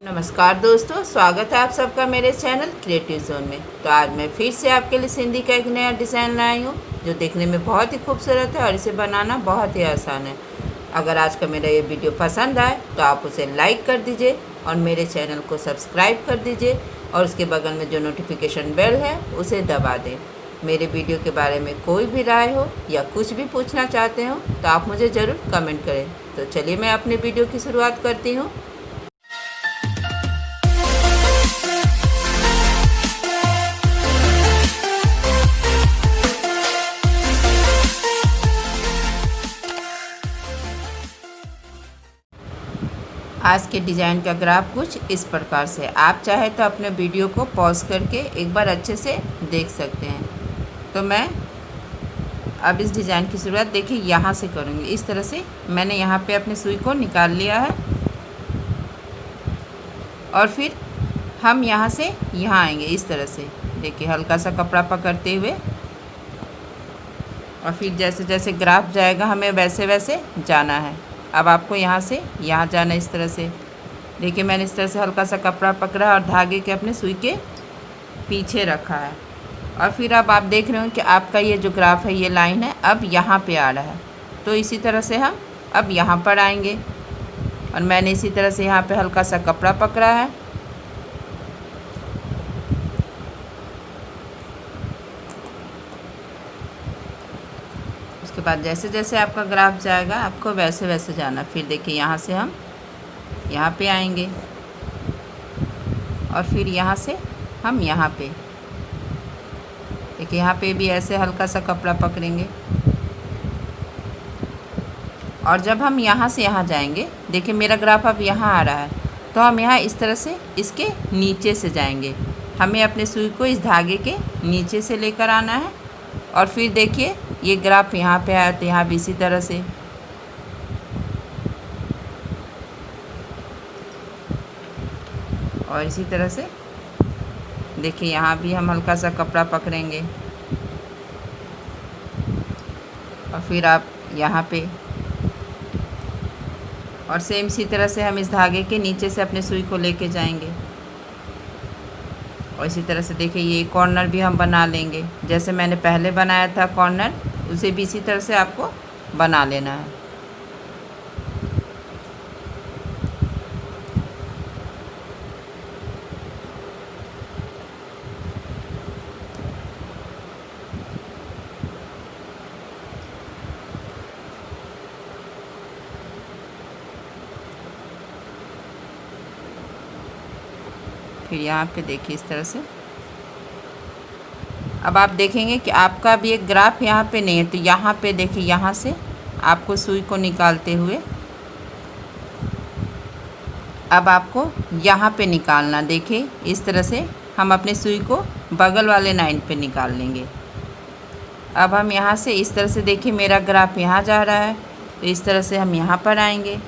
नमस्कार दोस्तों, स्वागत है आप सबका मेरे चैनल क्रिएटिव जोन में। तो आज मैं फिर से आपके लिए सिंधी का एक नया डिज़ाइन लाई हूँ जो देखने में बहुत ही खूबसूरत है और इसे बनाना बहुत ही आसान है। अगर आज का मेरा ये वीडियो पसंद आए तो आप उसे लाइक कर दीजिए और मेरे चैनल को सब्सक्राइब कर दीजिए और उसके बगल में जो नोटिफिकेशन बेल है उसे दबा दें। मेरे वीडियो के बारे में कोई भी राय हो या कुछ भी पूछना चाहते हो तो आप मुझे ज़रूर कमेंट करें। तो चलिए मैं अपने वीडियो की शुरुआत करती हूँ। आज के डिज़ाइन का ग्राफ कुछ इस प्रकार से, आप चाहे तो अपने वीडियो को पॉज करके एक बार अच्छे से देख सकते हैं। तो मैं अब इस डिज़ाइन की शुरुआत देखिए यहाँ से करूँगी। इस तरह से मैंने यहाँ पे अपने सुई को निकाल लिया है और फिर हम यहाँ से यहाँ आएंगे। इस तरह से देखिए हल्का सा कपड़ा पकड़ते हुए और फिर जैसे जैसे ग्राफ जाएगा हमें वैसे वैसे जाना है। अब आपको यहाँ से यहाँ जाना है। इस तरह से देखिए मैंने इस तरह से हल्का सा कपड़ा पकड़ा और धागे के अपने सुई के पीछे रखा है और फिर अब आप देख रहे हो कि आपका ये जो ग्राफ है, ये लाइन है, अब यहाँ पे आ रहा है। तो इसी तरह से हम अब यहाँ पर आएंगे और मैंने इसी तरह से यहाँ पे हल्का सा कपड़ा पकड़ा है। उसके बाद जैसे जैसे आपका ग्राफ जाएगा आपको वैसे वैसे जाना। फिर देखिए यहाँ से हम यहाँ पे आएंगे और फिर यहाँ से हम यहाँ पे देखिए यहाँ पे भी ऐसे हल्का सा कपड़ा पकड़ेंगे और जब हम यहाँ से यहाँ जाएंगे, देखिए मेरा ग्राफ अब यहाँ आ रहा है, तो हम यहाँ इस तरह से इसके नीचे से जाएंगे। हमें अपने सुई को इस धागे के नीचे से लेकर आना है और फिर देखिए ये ग्राफ यहाँ पे आया तो यहाँ भी इसी तरह से। और इसी तरह से देखिए यहाँ भी हम हल्का सा कपड़ा पकड़ेंगे और फिर आप यहाँ पे और सेम इसी तरह से हम इस धागे के नीचे से अपने सुई को लेके जाएंगे और इसी तरह से देखिए ये कॉर्नर भी हम बना लेंगे। जैसे मैंने पहले बनाया था कॉर्नर, उसे भी इसी तरह से आपको बना लेना है। फिर यहाँ पे देखिए इस तरह से। अब आप देखेंगे कि आपका भी एक ग्राफ यहाँ पे नहीं है, तो यहाँ पे देखिए यहाँ से आपको सुई को निकालते हुए अब आपको यहाँ पे निकालना। देखिए इस तरह से हम अपने सुई को बगल वाले लाइन पे निकाल लेंगे। अब हम यहाँ से इस तरह से देखिए मेरा ग्राफ यहाँ जा रहा है, तो इस तरह से हम यहाँ पर आएंगे।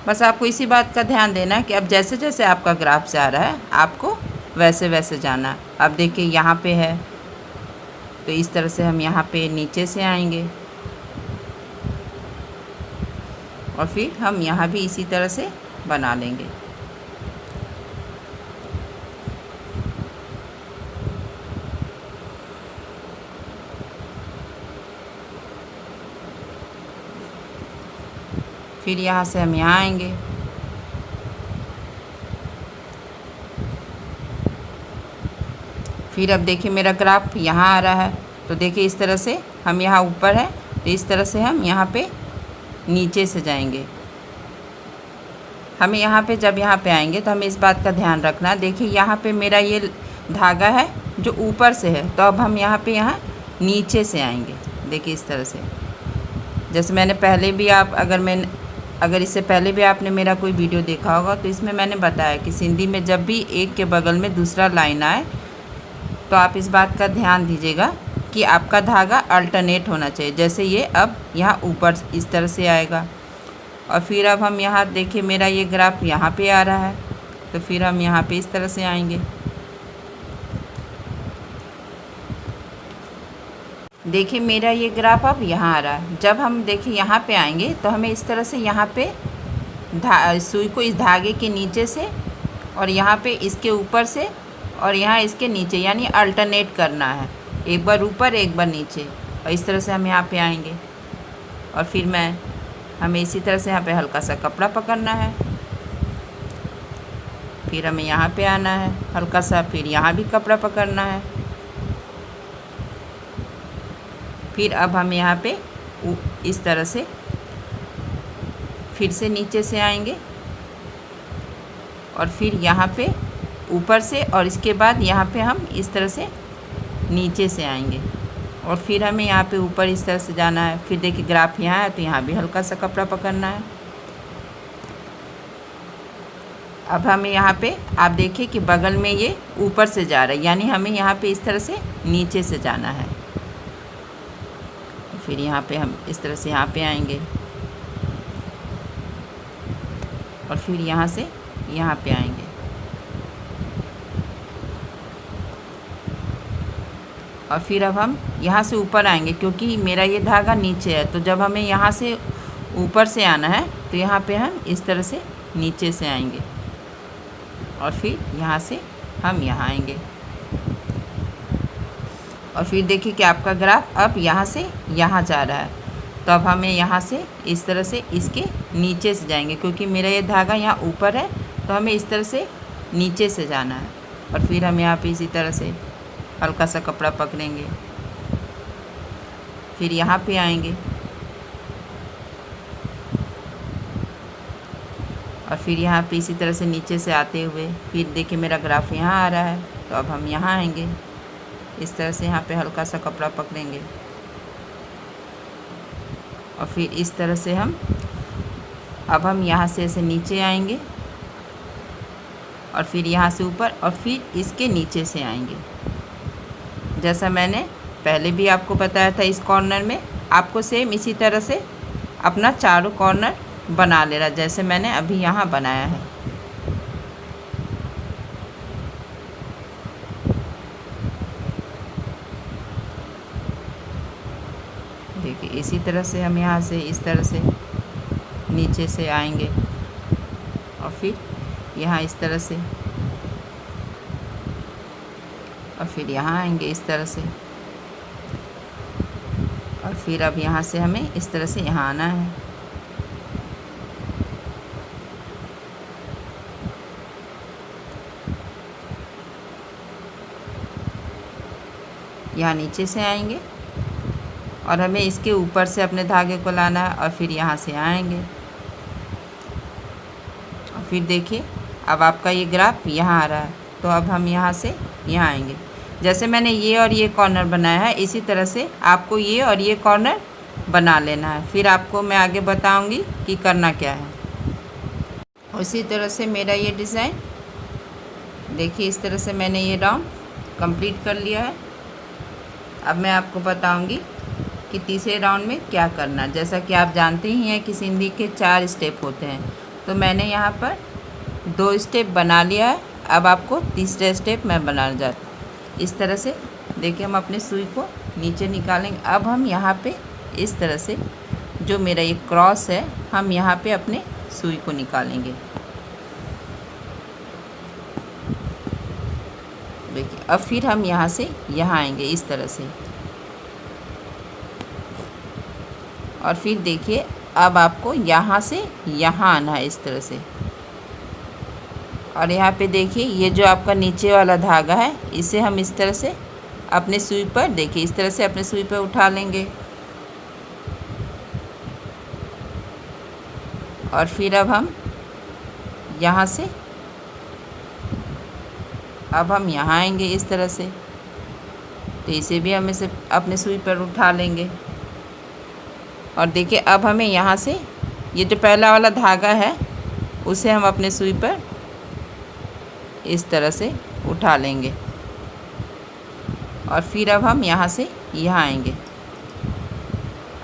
बस आपको इसी बात का ध्यान देना है कि अब जैसे जैसे आपका ग्राफ जा रहा है आपको वैसे वैसे जाना। अब देखिए यहाँ पे है, तो इस तरह से हम यहाँ पे नीचे से आएंगे और फिर हम यहाँ भी इसी तरह से बना लेंगे। फिर यहाँ से हम यहाँ आएंगे फिर अब देखिए मेरा ग्राफ यहाँ आ रहा है, तो देखिए इस तरह से हम यहाँ ऊपर है, तो इस तरह से हम यहाँ पे नीचे से जाएंगे। हमें यहाँ पे जब यहाँ पे आएंगे तो हमें इस बात का ध्यान रखना। देखिए यहाँ पे मेरा ये धागा है जो ऊपर से है, तो अब हम यहाँ पे यहाँ नीचे से आएंगे। देखिए इस तरह से, जैसे मैंने पहले भी अगर इससे पहले भी आपने मेरा कोई वीडियो देखा होगा तो इसमें मैंने बताया कि सिंधी में जब भी एक के बगल में दूसरा लाइन आए तो आप इस बात का ध्यान दीजिएगा कि आपका धागा अल्टरनेट होना चाहिए। जैसे ये अब यहाँ ऊपर इस तरह से आएगा और फिर अब हम यहाँ देखिए मेरा ये ग्राफ यहाँ पे आ रहा है, तो फिर हम यहाँ पे इस तरह से आएंगे। देखिए मेरा ये ग्राफ अब यहाँ आ रहा है। जब हम देखिए यहाँ पे आएंगे तो हमें इस तरह से यहाँ पे सुई को इस धागे के नीचे से और यहाँ पे इसके ऊपर से और यहाँ इसके नीचे, यानी अल्टरनेट करना है, एक बार ऊपर एक बार नीचे, और इस तरह से हम यहाँ पे आएंगे। और फिर हमें इसी तरह से यहाँ पे हल्का सा कपड़ा पकड़ना है, फिर हमें यहाँ पे आना है हल्का सा, फिर यहाँ भी कपड़ा पकड़ना है, फिर अब हम यहाँ पे इस तरह से फिर से नीचे से आएंगे और फिर यहाँ पे ऊपर से, और इसके बाद यहाँ पे हम इस तरह से नीचे से आएंगे और फिर हमें यहाँ पे ऊपर इस तरह से जाना है। फिर देखिए ग्राफ यहाँ है तो यहाँ भी हल्का सा कपड़ा पकड़ना है। अब हमें यहाँ पे आप देखिए कि बगल में ये ऊपर से जा रहा है, यानी हमें यहाँ पे इस तरह से नीचे से जाना है। फिर यहाँ पे हम इस तरह से यहाँ पे आएंगे और फिर यहाँ से यहाँ पे आएंगे और फिर अब हम यहाँ से ऊपर आएंगे, क्योंकि मेरा ये धागा नीचे है, तो जब हमें यहाँ से ऊपर से आना है तो यहाँ पे हम इस तरह से नीचे से आएंगे और फिर यहाँ से हम यहाँ आएंगे। और फिर देखिए कि आपका ग्राफ अब यहाँ से यहाँ जा रहा है, तो अब हमें यहाँ से इस तरह से इसके नीचे से जाएंगे, क्योंकि मेरा ये धागा यहाँ ऊपर है तो हमें इस तरह से नीचे से जाना है। और फिर हम यहाँ पे इसी तरह से हल्का सा कपड़ा पकड़ेंगे, फिर यहाँ पे आएंगे और फिर यहाँ पे इसी तरह से नीचे से आते हुए फिर देखिए मेरा ग्राफ यहाँ आ रहा है, तो अब हम यहाँ आएंगे, इस तरह से यहाँ पे हल्का सा कपड़ा पकड़ेंगे और फिर इस तरह से अब हम यहाँ से ऐसे नीचे आएंगे और फिर यहाँ से ऊपर और फिर इसके नीचे से आएंगे। जैसा मैंने पहले भी आपको बताया था, इस कॉर्नर में आपको सेम इसी तरह से अपना चारों कॉर्नर बना लेना, जैसे मैंने अभी यहाँ बनाया है। देखिए इसी तरह से हम यहाँ से इस तरह से नीचे से आएंगे और फिर यहाँ इस तरह से और फिर यहाँ आएंगे इस तरह से और फिर अब यहाँ से हमें इस तरह से यहाँ आना है। यहाँ नीचे से आएंगे और हमें इसके ऊपर से अपने धागे को लाना है और फिर यहाँ से आएंगे और फिर देखिए अब आपका ये ग्राफ यहाँ आ रहा है, तो अब हम यहाँ से यहाँ आएंगे। जैसे मैंने ये और ये कॉर्नर बनाया है, इसी तरह से आपको ये और ये कॉर्नर बना लेना है। फिर आपको मैं आगे बताऊंगी कि करना क्या है। उसी तरह से मेरा ये डिज़ाइन देखिए, इस तरह से मैंने ये राउंड कंप्लीट कर लिया है। अब मैं आपको बताऊंगी कि तीसरे राउंड में क्या करना। जैसा कि आप जानते ही हैं कि सिंधी के 4 स्टेप होते हैं, तो मैंने यहाँ पर 2 स्टेप बना लिया है। अब आपको तीसरा स्टेप मैं बनाने जाती हूँ। इस तरह से देखिए हम अपने सुई को नीचे निकालेंगे। अब हम यहाँ पे इस तरह से जो मेरा ये क्रॉस है, हम यहाँ पे अपने सुई को निकालेंगे। देखिए अब फिर हम यहाँ से यहाँ आएंगे इस तरह से और फिर देखिए अब आपको यहाँ से यहाँ आना है इस तरह से। और यहाँ पे देखिए ये जो आपका नीचे वाला धागा है, इसे हम इस तरह से अपने सुई पर देखिए इस तरह से अपने सुई पर उठा लेंगे और फिर अब हम यहाँ से अब हम यहाँ आएंगे इस तरह से, तो इसे भी हम इसे अपने सुई पर उठा लेंगे। और देखिए अब हमें यहाँ से ये जो पहला वाला धागा है उसे हम अपने सुई पर इस तरह से उठा लेंगे और फिर अब हम यहाँ से यहाँ आएंगे।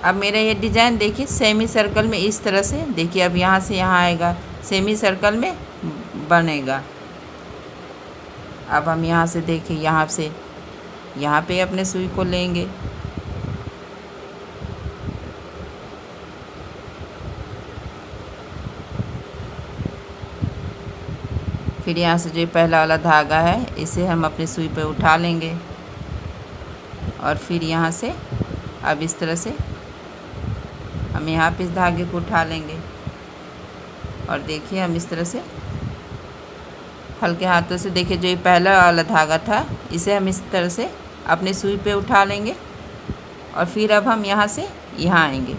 अब मेरा ये डिज़ाइन देखिए सेमी सर्कल में इस तरह से देखिए अब यहाँ से यहाँ आएगा, सेमी सर्कल में बनेगा। अब हम यहाँ से देखिए यहाँ से यहाँ पे अपने सुई को लेंगे फिर यहाँ से जो पहला वाला धागा है इसे हम अपने सुई पे उठा लेंगे और फिर यहाँ से अब इस तरह से हम यहाँ पे इस धागे को उठा लेंगे और देखिए हम इस तरह से हल्के हाथों से, देखिए जो ये पहला वाला धागा था इसे हम इस तरह से अपने सुई पे उठा लेंगे और फिर अब हम यहाँ से यहाँ आएंगे।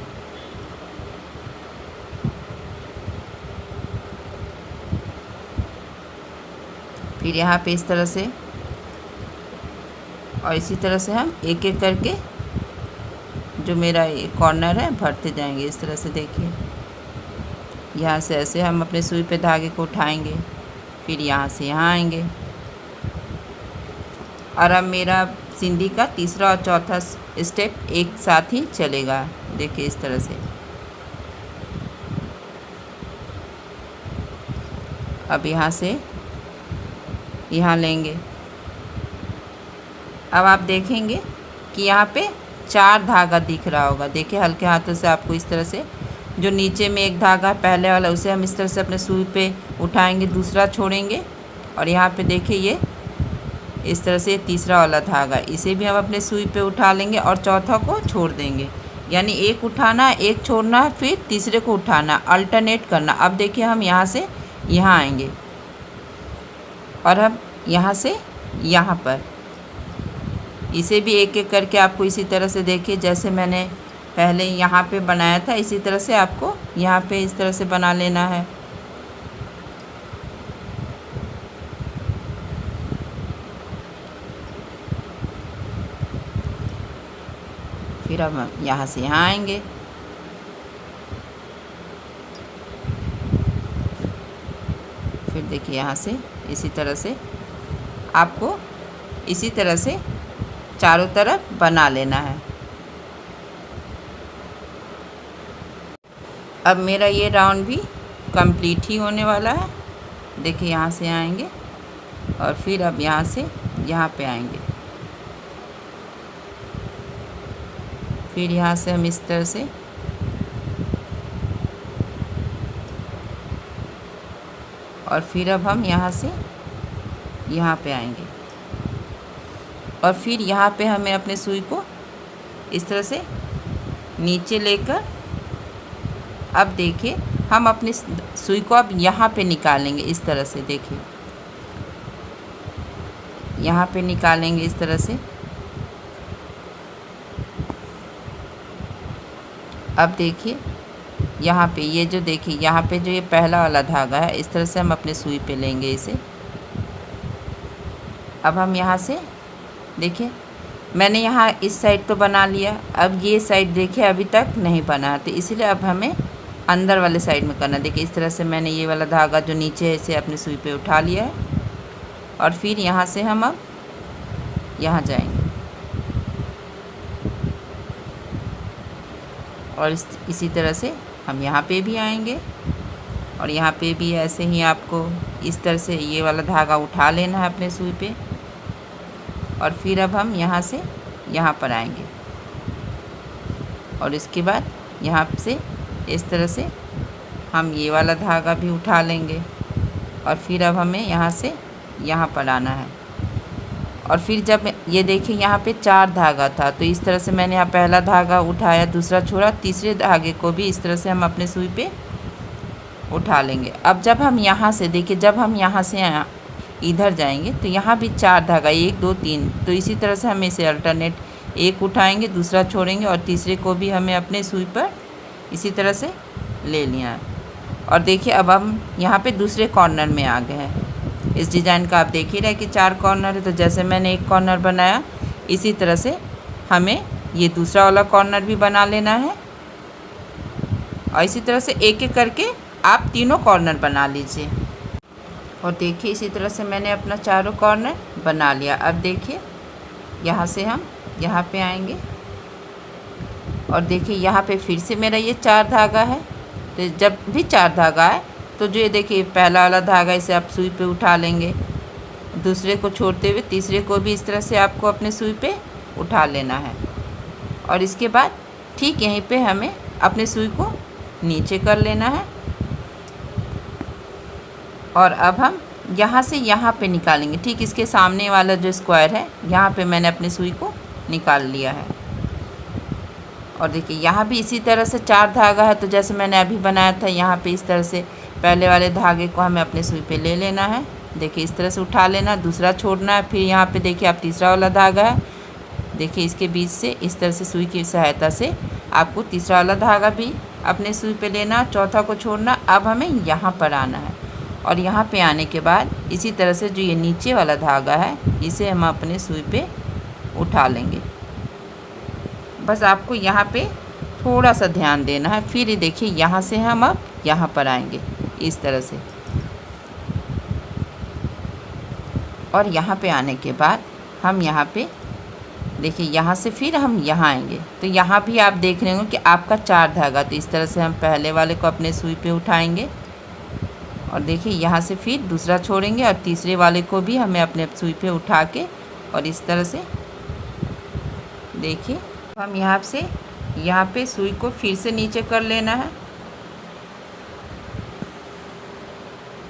फिर यहाँ पे इस तरह से और इसी तरह से हम एक एक करके जो मेरा ये कॉर्नर है भरते जाएंगे इस तरह से। देखिए यहाँ से ऐसे हम अपने सुई पे धागे को उठाएंगे, फिर यहाँ से यहाँ आएंगे और अब मेरा सिंधी का तीसरा और चौथा स्टेप एक साथ ही चलेगा। देखिए इस तरह से। अब यहाँ से यहाँ लेंगे। अब आप देखेंगे कि यहाँ पे 4 धागा दिख रहा होगा। देखिए हल्के हाथों से आपको इस तरह से, जो नीचे में एक धागा पहले वाला उसे हम इस तरह से अपने सुई पे उठाएंगे, दूसरा छोड़ेंगे और यहाँ पे देखिए ये इस तरह से तीसरा वाला धागा इसे भी हम अपने सुई पे उठा लेंगे और चौथा को छोड़ देंगे। यानी एक उठाना, एक छोड़ना, फिर तीसरे को उठाना, अल्टरनेट करना। अब देखिए हम यहाँ से यहाँ आएंगे और अब यहाँ से यहाँ पर इसे भी एक एक करके आपको इसी तरह से, देखिए जैसे मैंने पहले यहाँ पे बनाया था इसी तरह से आपको यहाँ पे इस तरह से बना लेना है। फिर अब हम यहाँ से यहाँ आएंगे फिर देखिए यहाँ से इसी तरह से आपको इसी तरह से चारों तरफ बना लेना है। अब मेरा ये राउंड भी कंप्लीट ही होने वाला है। देखिए यहाँ से आएंगे और फिर अब यहाँ से यहाँ पे आएंगे, फिर यहाँ से हम इस तरह से और फिर अब हम यहाँ से यहाँ पे आएंगे और फिर यहाँ पे हमें अपने सुई को इस तरह से नीचे लेकर, अब देखिए हम अपनी सुई को अब यहाँ पे निकालेंगे इस तरह से। देखिए यहाँ पे निकालेंगे इस तरह से। अब देखिए यहाँ पे ये जो, देखिए यहाँ पे जो ये पहला वाला धागा है इस तरह से हम अपने सुई पे लेंगे इसे। अब हम यहाँ से देखिए मैंने यहाँ इस साइड तो बना लिया, अब ये साइड देखिए अभी तक नहीं बना, तो इसीलिए अब हमें अंदर वाले साइड में करना। देखिए इस तरह से मैंने ये वाला धागा जो नीचे है इसे अपने सुई पे उठा लिया है और फिर यहाँ से हम अब यहाँ जाएंगे और इसी तरह से हम यहाँ पे भी आएंगे और यहाँ पे भी ऐसे ही आपको इस तरह से ये वाला धागा उठा लेना है अपने सुई पे और फिर अब हम यहाँ से यहाँ पर आएंगे और इसके बाद यहाँ से इस तरह से हम ये वाला धागा भी उठा लेंगे और फिर अब हमें यहाँ से यहाँ पर आना है और फिर जब ये देखिए यहाँ पे 4 धागा था, तो इस तरह से मैंने यहाँ पहला धागा उठाया, दूसरा छोड़ा, तीसरे धागे को भी इस तरह से हम अपने सुई पे उठा लेंगे। अब जब हम यहाँ से, देखिए जब हम यहाँ से इधर जाएंगे तो यहाँ भी 4 धागा, 1 2 3, तो इसी तरह से हमें इसे अल्टरनेट, एक उठाएंगे, दूसरा छोड़ेंगे और तीसरे को भी हमें अपने सुई पर इसी तरह से ले लिया है। और देखिए अब हम यहाँ पे दूसरे कॉर्नर में आ गए हैं। इस डिज़ाइन का आप देख ही रहे कि 4 कॉर्नर है, तो जैसे मैंने एक कॉर्नर बनाया इसी तरह से हमें ये दूसरा वाला कॉर्नर भी बना लेना है और इसी तरह से एक एक करके आप तीनों कॉर्नर बना लीजिए। और देखिए इसी तरह से मैंने अपना चारों कॉर्नर बना लिया। अब देखिए यहाँ से हम यहाँ पे आएंगे और देखिए यहाँ पे फिर से मेरा ये 4 धागा है, तो जब भी 4 धागा है तो जो ये देखिए पहला वाला धागा इसे आप सुई पे उठा लेंगे, दूसरे को छोड़ते हुए तीसरे को भी इस तरह से आपको अपने सुई पे उठा लेना है और इसके बाद ठीक यहीं पे हमें अपने सुई को नीचे कर लेना है और अब हम यहाँ से यहाँ पे निकालेंगे, ठीक इसके सामने वाला जो स्क्वायर है यहाँ पे मैंने अपनी सुई को निकाल लिया है। और देखिए यहाँ भी इसी तरह से 4 धागा है, तो जैसे मैंने अभी बनाया था यहाँ पे इस तरह से पहले वाले धागे को हमें अपने सुई पे ले लेना है। देखिए इस तरह से उठा लेना, दूसरा छोड़ना है। फिर यहाँ पे देखिए आप तीसरा वाला धागा है, देखिए इसके बीच से इस तरह से सुई की सहायता से आपको तीसरा वाला धागा भी अपने सुई पे लेना, चौथा को छोड़ना। अब हमें यहाँ पर आना है और यहाँ पे आने के बाद इसी तरह से जो ये नीचे वाला धागा है इसे हम अपने सुई पे उठा लेंगे। बस आपको यहाँ पे थोड़ा सा ध्यान देना है। फिर ये देखिए यहाँ से हम अब यहाँ पर आएंगे इस तरह से, और यहाँ पे आने के बाद हम यहाँ पे देखिए यहाँ से फिर हम यहाँ आएंगे। तो यहाँ भी आप देख रहे हो कि आपका 4 धागा, तो इस तरह से हम पहले वाले को अपने सुई पे उठाएंगे और देखिए यहाँ से फिर दूसरा छोड़ेंगे और तीसरे वाले को भी हमें अपने सुई पे उठा के और इस तरह से देखिए हम यहाँ से यहाँ पे सुई को फिर से नीचे कर लेना है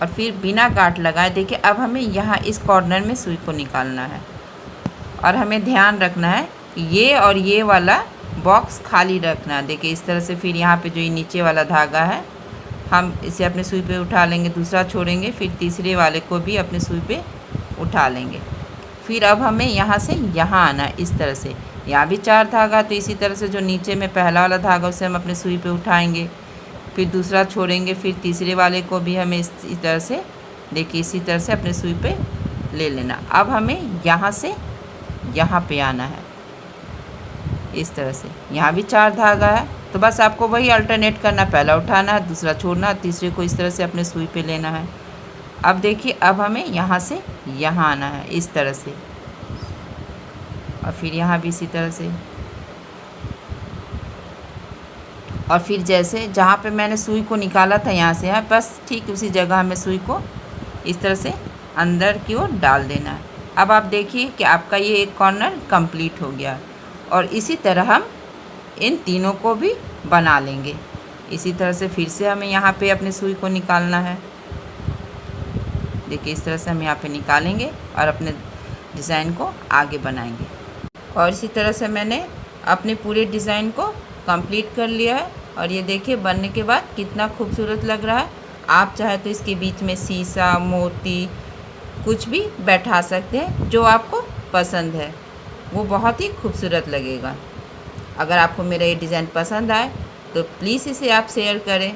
और फिर बिना गांठ लगाए देखिए अब हमें यहाँ इस कॉर्नर में सुई को निकालना है। और हमें ध्यान रखना है ये और ये वाला बॉक्स खाली रखना है। देखिए इस तरह से फिर यहाँ पे जो ये नीचे वाला धागा है हम इसे अपने सुई पे उठा लेंगे, दूसरा छोड़ेंगे, फिर तीसरे वाले को भी अपने सुई पे उठा लेंगे। फिर अब हमें यहाँ से यहाँ आना है इस तरह से। यहाँ भी 4 धागा, तो इसी तरह से जो नीचे में पहला वाला धागा उसे हम अपने सुई पे उठाएंगे, फिर दूसरा छोड़ेंगे, फिर तीसरे वाले को भी हमें इसी तरह से देखिए इसी तरह से अपने सुई पे ले लेना। अब हमें यहाँ से यहाँ पे आना है इस तरह से। यहाँ भी 4 धागा है, तो बस आपको वही अल्टरनेट करना, पहला उठाना है, दूसरा छोड़ना, तीसरे को इस तरह से अपने सुई पे लेना है। अब देखिए अब हमें यहाँ से यहाँ आना है इस तरह से, और फिर यहाँ भी इसी तरह से, और फिर जैसे जहाँ पे मैंने सुई को निकाला था यहाँ से है बस ठीक उसी जगह हमें सुई को इस तरह से अंदर की ओर डाल देना है। अब आप देखिए कि आपका ये एक कॉर्नर कंप्लीट हो गया, और इसी तरह हम इन तीनों को भी बना लेंगे। इसी तरह से फिर से हमें यहाँ पे अपने सुई को निकालना है। देखिए इस तरह से हम यहाँ पे निकालेंगे और अपने डिज़ाइन को आगे बनाएंगे। और इसी तरह से मैंने अपने पूरे डिज़ाइन को कंप्लीट कर लिया है, और ये देखिए बनने के बाद कितना खूबसूरत लग रहा है। आप चाहे तो इसके बीच में शीशा, मोती कुछ भी बैठा सकते हैं, जो आपको पसंद है वो बहुत ही खूबसूरत लगेगा। अगर आपको मेरा ये डिज़ाइन पसंद आए तो प्लीज़ इसे आप शेयर करें।